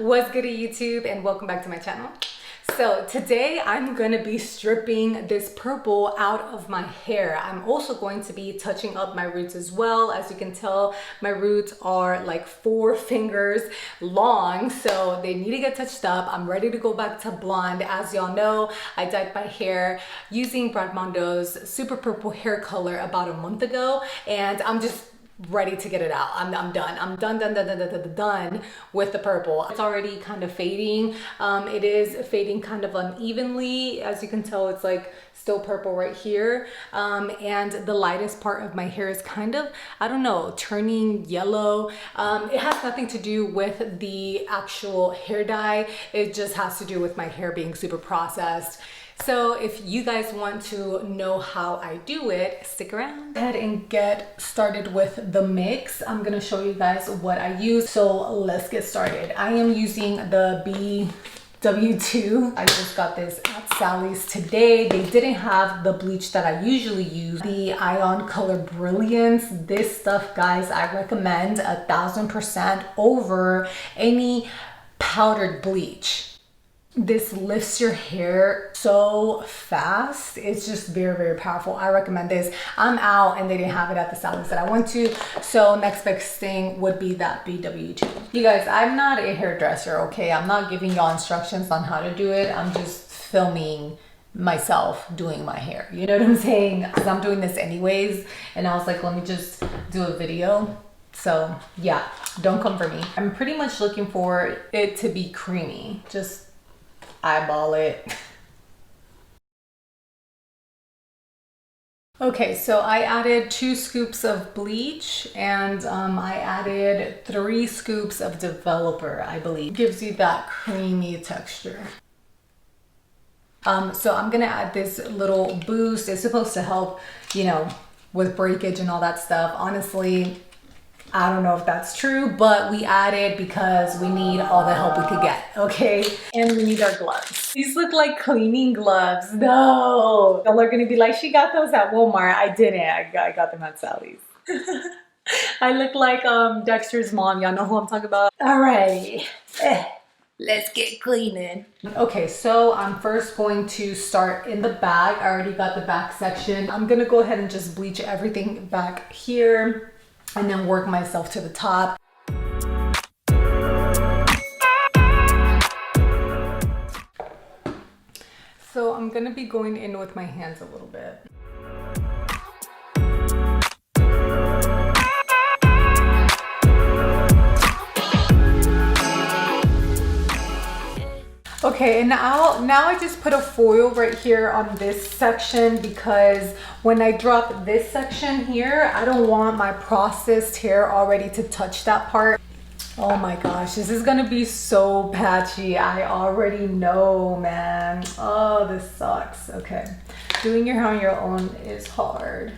What's good YouTube, and welcome back to my channel. So today I'm going to be stripping this purple out of my hair. I'm also going to be touching up my roots as well. As you can tell, my roots are like 4 fingers long, so they need to get touched up. I'm ready to go back to blonde. As y'all know, I dyed my hair using Brad Mondo's super purple hair color about a month ago, and I'm just ready to get it out. I'm done. I'm done with the purple. It's already kind of fading. It is fading kind of unevenly. As you can tell, it's like still purple right here. And the lightest part of my hair is kind of, I don't know, turning yellow. It has nothing to do with the actual hair dye. It just has to do with my hair being super processed. So if you guys want to know how I do it, stick around. Go ahead and get started with the mix. I'm gonna show you guys what I use. So let's get started. I am using the BW2. I just got this at Sally's today. They didn't have the bleach that I usually use, the Ion Color Brilliance. This stuff, guys, I recommend 1000% over any powdered bleach. This lifts your hair so fast. It's just very powerful. I recommend this. I'm out and they didn't have it at the Sally's that I went to, so next best thing would be that BW2. You guys, I'm not a hairdresser, okay? I'm not giving y'all instructions on how to do it. I'm just filming myself doing my hair, you know what I'm saying? Because I'm doing this anyways, and I was like, let me just do a video. So yeah, don't come for me. I'm pretty much looking for it to be creamy. Just eyeball it. Okay, so I added 2 scoops of bleach, and I added 3 scoops of developer, I believe. Gives you that creamy texture. So I'm gonna add this little boost. It's supposed to help, you know, with breakage and all that stuff. Honestly, I don't know if that's true, but we added because we need all the help we could get, okay? And we need our gloves. These look like cleaning gloves. No, y'all are gonna be like, she got those at Walmart. I didn't, I got them at Sally's. I look like Dexter's mom. Y'all know who I'm talking about? All right, let's get cleaning. Okay, so I'm first going to start in the back. I already got the back section. I'm gonna go ahead and just bleach everything back here, and then work myself to the top. So I'm gonna be going in with my hands a little bit. Okay, and now I just put a foil right here on this section because when I drop this section here, I don't want my processed hair already to touch that part. Oh my gosh, this is gonna be so patchy. I already know, man. Oh, this sucks. Okay, doing your hair on your own is hard.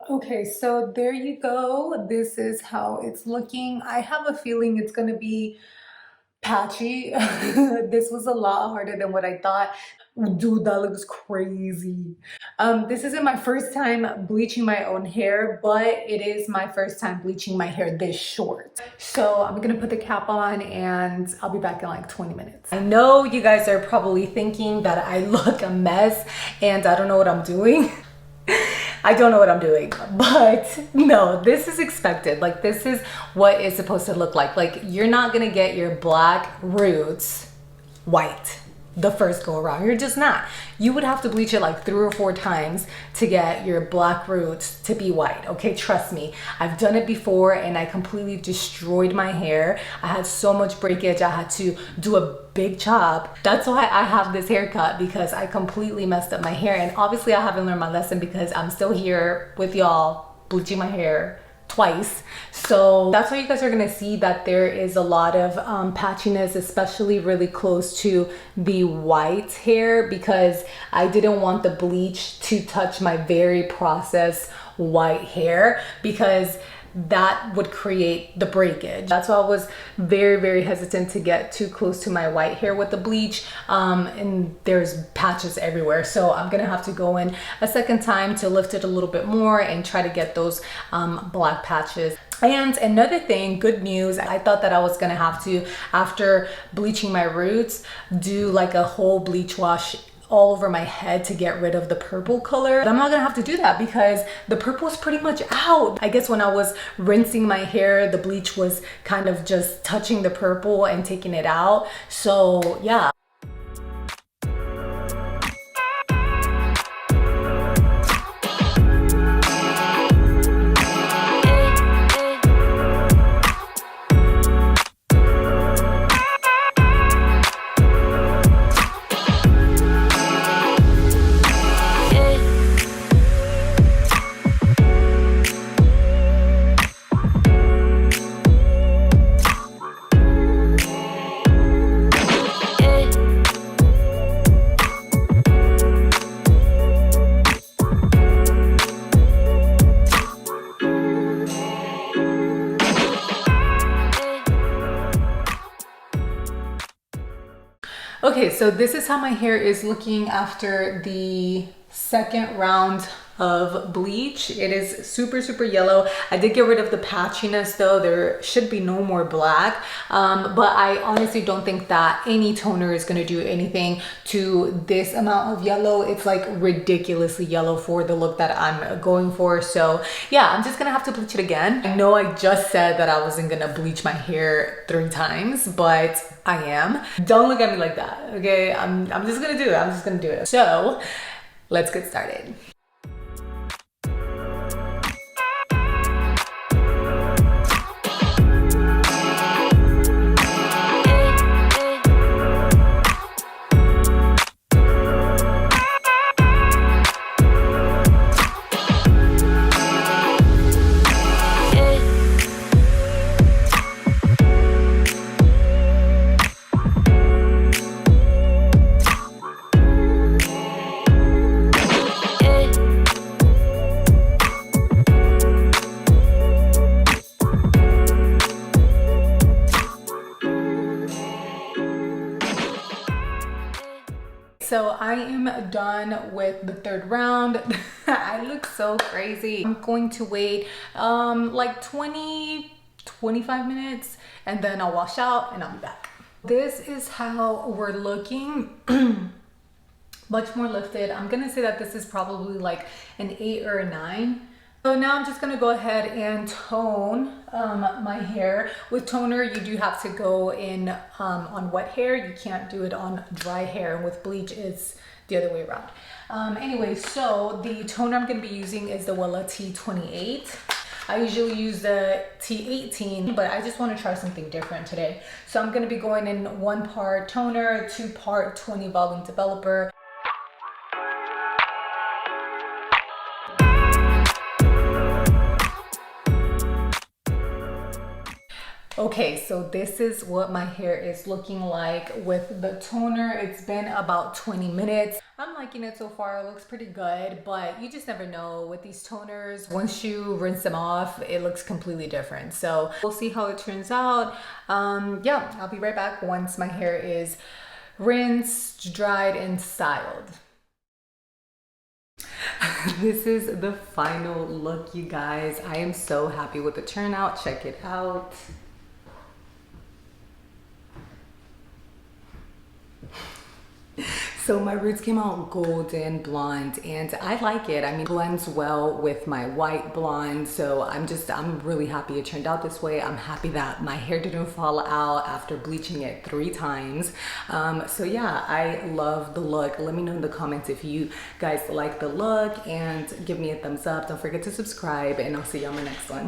Okay, so there you go. This is how it's looking. I have a feeling it's gonna be patchy. This was a lot harder than what I thought. Dude, that looks crazy. This isn't my first time bleaching my own hair, but it is my first time bleaching my hair this short. So I'm gonna put the cap on and I'll be back in like 20 minutes. I know you guys are probably thinking that I look a mess and I don't know what I'm doing. I don't know what I'm doing, but no, this is expected. Like, this is what it's supposed to look like. Like, you're not gonna get your black roots white. the first go around. You're just not. You would have to bleach it like 3 or 4 times to get your black roots to be white. Okay, trust me. I've done it before and I completely destroyed my hair. I had so much breakage. I had to do a big chop. That's why I have this haircut, because I completely messed up my hair. And obviously I haven't learned my lesson, because I'm still here with y'all bleaching my hair twice. So that's why you guys are gonna see that there is a lot of patchiness, especially really close to the white hair, because I didn't want the bleach to touch my very processed white hair, because that would create the breakage. That's why I was very hesitant to get too close to my white hair with the bleach, and there's patches everywhere. So I'm gonna have to go in a second time to lift it a little bit more and try to get those black patches. And another thing, good news, I thought that I was gonna have to, after bleaching my roots, do like a whole bleach wash all over my head to get rid of the purple color. But I'm not gonna have to do that, because the purple is pretty much out. I guess when I was rinsing my hair, the bleach was kind of just touching the purple and taking it out. So yeah. Okay, so this is how my hair is looking after the second round of bleach. It is super yellow. I did get rid of the patchiness though. There should be no more black, but I honestly don't think that any toner is going to do anything to this amount of yellow. It's like ridiculously yellow for the look that I'm going for. So yeah, I'm just gonna have to bleach it again. I know I just said that I wasn't gonna bleach my hair 3 times, but I am. Don't look at me like that, okay? I'm just gonna do it. I'm just gonna do it. So let's get started. So I am done with the 3rd round. I look so crazy. I'm going to wait like 20-25 minutes, and then I'll wash out and I'll be back. This is how we're looking. Much more lifted. I'm gonna say that this is probably like an 8 or a 9. So now I'm just gonna go ahead and tone my hair. With toner, you do have to go in on wet hair. You can't do it on dry hair. And with bleach, it's the other way around. Anyway, so the toner I'm gonna be using is the Wella T28. I usually use the T18, but I just wanna try something different today. So I'm gonna be going in 1 part toner, 2 part 20 volume developer. Okay, so this is what my hair is looking like with the toner. It's been about 20 minutes. I'm liking it so far. It looks pretty good, but you just never know with these toners. Once you rinse them off, it looks completely different. So we'll see how it turns out. Yeah, I'll be right back once my hair is rinsed, dried, and styled. This is the final look, you guys. I am so happy with the turnout. Check it out. So my roots came out golden blonde and I like it. I mean, blends well with my white blonde. So I'm really happy it turned out this way. I'm happy that my hair didn't fall out after bleaching it 3 times. So yeah, I love the look. Let me know in the comments if you guys like the look and give me a thumbs up. Don't forget to subscribe and I'll see you on my next one.